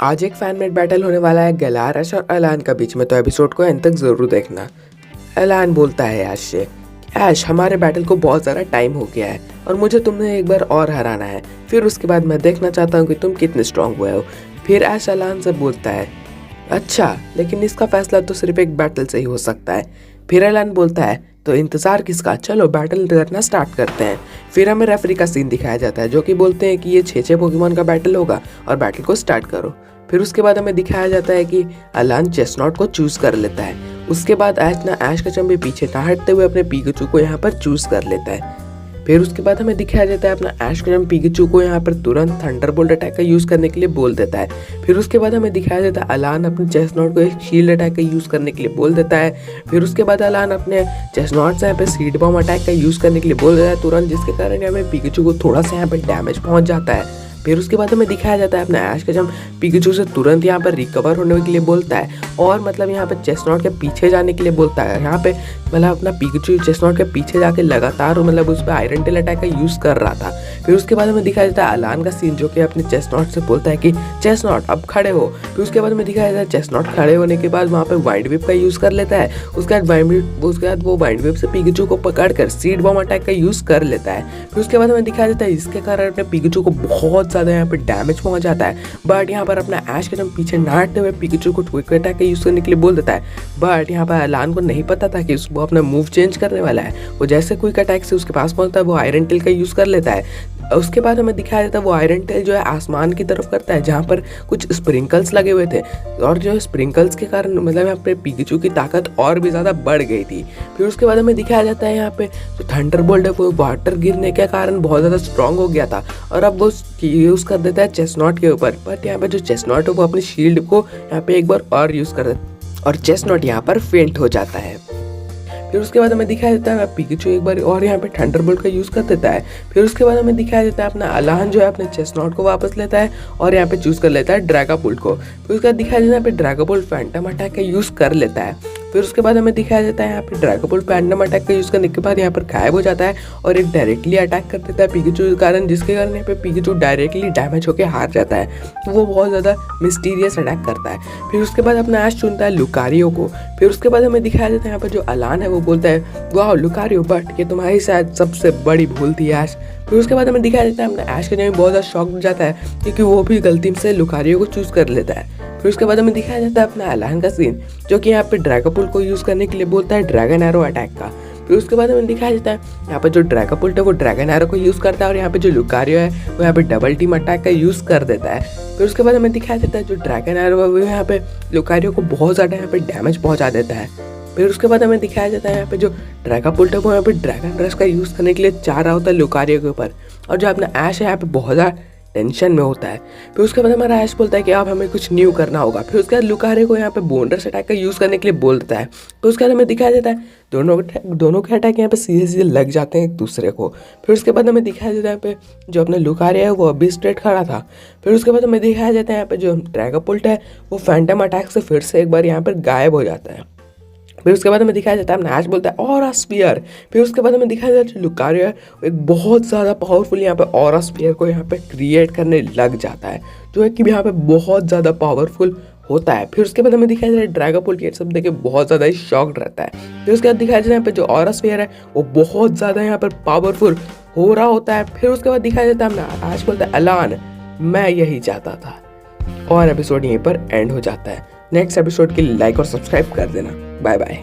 आज एक fan made battle होने वाला है गैलारश और अलान का बीच में, तो एपिसोड को एंड तक जरूर देखना। अलान बोलता है ऐश से, ऐश हमारे बैटल को बहुत ज़्यादा टाइम हो गया है और मुझे तुम्हें एक बार और हराना है, फिर उसके बाद मैं देखना चाहता हूँ कि तुम कितने स्ट्रांग हुए हो। फिर ऐश अलान से बोलता है, अच्छा लेकिन इसका फैसला तो सिर्फ एक बैटल से ही हो सकता है। फिर अलान बोलता है, तो इंतज़ार किसका, चलो बैटल करना स्टार्ट करते हैं। फिर हमें रेफरी का सीन दिखाया जाता है जो कि बोलते हैं कि ये 6 पोकेमॉन का बैटल होगा और बैटल को स्टार्ट करो। फिर उसके बाद हमें दिखाया जाता है कि अलान चेस्नॉट को चूज कर लेता है। उसके बाद ऐश का चंबे पीछे ना हटते हुए अपने पिकाचू को यहाँ पर चूज कर लेता है। फिर उसके बाद हमें दिखाया जाता है अपना ऐश का पिकाचू को यहाँ पर तुरंत थंडरबोल्ट अटैक का यूज करने के लिए बोल देता है। फिर उसके बाद हमें दिखाया जाता है अलान अपने चेस्नॉट को एक शील्ड अटैक का यूज करने के लिए बोल देता है। फिर उसके बाद अलान अपने चेस्नॉट से यहाँ पे सीड बॉम्ब अटैक का यूज करने के लिए बोल देता है तुरंत, जिसके कारण हमें पिकाचू को थोड़ा सा यहाँ पर डैमेज पहुंच जाता है। फिर उसके बाद हमें दिखाया जाता है अपना ऐश का पिकाचू से तुरंत यहाँ पर रिकवर होने के लिए बोलता है और मतलब यहाँ पर चेस्नॉट के पीछे जाने के लिए बोलता है। यहाँ पे मतलब अपना पिकाचू चेस्नॉट के पीछे जाके लगातार मतलब उस पर आयरन टेल अटैक का यूज़ कर रहा था। फिर उसके बाद हमें दिखाया जाता है अलान का सीन जो कि अपने चेस्नॉट से बोलता है कि चेस्नॉट अब खड़े हो। फिर उसके बाद हमें दिखाया जाता है चेस्नॉट खड़े होने के बाद वहाँ पे वाइड विप का यूज़ कर लेता है। उसके बाद वो वाइड विप से पिकाचू को पकड़ कर सीड बॉम्ब अटैक का यूज़ कर लेता है। फिर उसके बाद हमें दिखाया जाता है इसके कारण अपने पिकाचू को बहुत ज़्यादा यहाँ पे डैमेज पहुंच जाता है। बट यहाँ पर अपना ऐश के पीछे ना हटते हुए पिकाचू को क्विक अटैक का यूज़ करने के लिए बोल देता है। बट यहाँ पर अलान को नहीं पता था कि वो अपना मूव चेंज करने वाला है। वो जैसे क्विक अटैक से उसके पास पहुंचता है वो आयरन टेल का यूज़ कर लेता है। उसके बाद हमें दिखाया जाता है वो आयरन टेल जो है आसमान की तरफ करता है जहाँ पर कुछ स्प्रिंकल्स लगे हुए थे और जो स्प्रिंकल्स के कारण मतलब यहाँ पे पिकाचू की ताकत और भी ज़्यादा बढ़ गई थी। फिर उसके बाद हमें दिखाया जाता है यहाँ पे जो थंडरबोल्ट है वो वाटर गिरने के कारण बहुत ज़्यादा स्ट्रांग हो गया था और अब वो यूज़ कर देता है चेस्नॉट के ऊपर। बट यहाँ पे जो चेस्नॉट है वो अपनी शील्ड को यहाँ पे एक बार और यूज़ कर देता है और चेस्नॉट यहाँ पर फेंट हो जाता है। फिर उसके बाद हमें दिखाया जाता है पिकाचू एक बार और यहाँ पे थंडरबोल्ट का यूज़ कर देता है। फिर उसके बाद हमें दिखाया जाता है अपना अलान जो है अपने चेस्नॉट को वापस लेता है और यहाँ पे चूज़ कर लेता है ड्रैगापुल्ट को। फिर उसके बाद दिखाया जाता है यहाँ पे ड्रैगापुल्ट फैंटम अटैक का यूज़ कर लेता है। फिर उसके बाद हमें दिखाया जाता है यहाँ पे ड्रैगापुल्ट फैंटम अटैक का यूज़ करने के बाद यहाँ पर गायब हो जाता है और एक डायरेक्टली अटैक कर देता है पिकाचू के कारण, जिसके कारण यहाँ पे पिकाचू डायरेक्टली डैमेज होकर हार जाता है। तो वो बहुत ज़्यादा मिस्टीरियस अटैक करता है। फिर उसके बाद अपना ऐश चुनता है लुकारियो को। फिर उसके बाद हमें दिखाया जाता है यहाँ पर जो अलान है वो बोलता है वाह लुकारियो, बट ये तुम्हारी शायद सबसे बड़ी भूल थी ऐश। फिर उसके बाद हमें दिखाया जाता है अपना ऐश का बहुत ज़्यादा शॉक हो जाता है क्योंकि वो भी गलती से लुकारियो को चूज़ कर लेता है। फिर उसके बाद हमें दिखाया जाता है अपना अलान का सीन जो कि यहाँ पे ड्रैगापुल्ट को यूज़ करने के लिए बोलता है ड्रैगन एरो अटैक का। फिर उसके बाद हमें दिखाया जाता है यहाँ पर जो ड्रैगापुल्ट है वो ड्रैगन एरो को यूज़ करता है और यहाँ पे जो लुकारियो है वो यहाँ पे डबल टीम अटैक का यूज़ कर देता है। फिर उसके बाद हमें दिखाया जाता है जो ड्रैगन एरो है वो यहाँ पे लुकारियो को बहुत ज़्यादा यहाँ पे डैमेज पहुँचा देता है। फिर उसके बाद हमें दिखाया जाता है यहाँ पे जो ड्रैगापुल्ट है वो यहाँ पे ड्रैगन रश का यूज़ करने के लिए चाह रहा होता है लुकारियो के ऊपर और जो अपना ऐश है यहाँ पे बहुत ज़्यादा टेंशन में होता है। फिर उसके बाद हमारा ऐश बोलता है कि अब हमें कुछ न्यू करना होगा। फिर उसके बाद लुकारियो को यहाँ पे बोनरस अटैक का यूज़ करने के लिए बोल देता है। फिर उसके बाद हमें दिखाया जाता है दोनों के अटैक यहाँ पे सीधे सीधे लग जाते हैं एक दूसरे को। फिर उसके बाद हमें दिखाया जाता है यहाँ पे जो अपना लुकारियो है वो अभी स्ट्रेट खड़ा था। फिर उसके बाद हमें दिखाया जाता है यहाँ पे जो ड्रैगापुल्ट है वो फैंटम अटैक से फिर से एक बार यहाँ पर गायब हो जाता है। फिर उसके बाद हमें दिखाया जाता है अपना ऐश बोलता है ऑरा स्फीयर। फिर उसके बाद हमें दिखाया जाता है लुकारियो है एक बहुत ज़्यादा पावरफुल यहाँ पे ऑरा स्फीयर को यहाँ पे क्रिएट करने लग जाता है जो है कि यहाँ पे बहुत ज़्यादा पावरफुल होता है। फिर उसके बाद हमें दिखाया जाता है ड्रैगापुल्ट ये सब देखे बहुत ज़्यादा ही शॉक्ड रहता है। फिर उसके बाद दिखाया जाता है यहाँ पे जो ऑरा स्फीयर है वो बहुत ज़्यादा यहाँ पर पावरफुल हो रहा होता है। फिर उसके बाद दिखाया जाता है अपना ऐश बोलता है अलान मैं यही चाहता था और एपिसोड यहीं पर एंड हो जाता है। नेक्स्ट एपिसोड के लिए लाइक और सब्सक्राइब कर देना। Bye bye.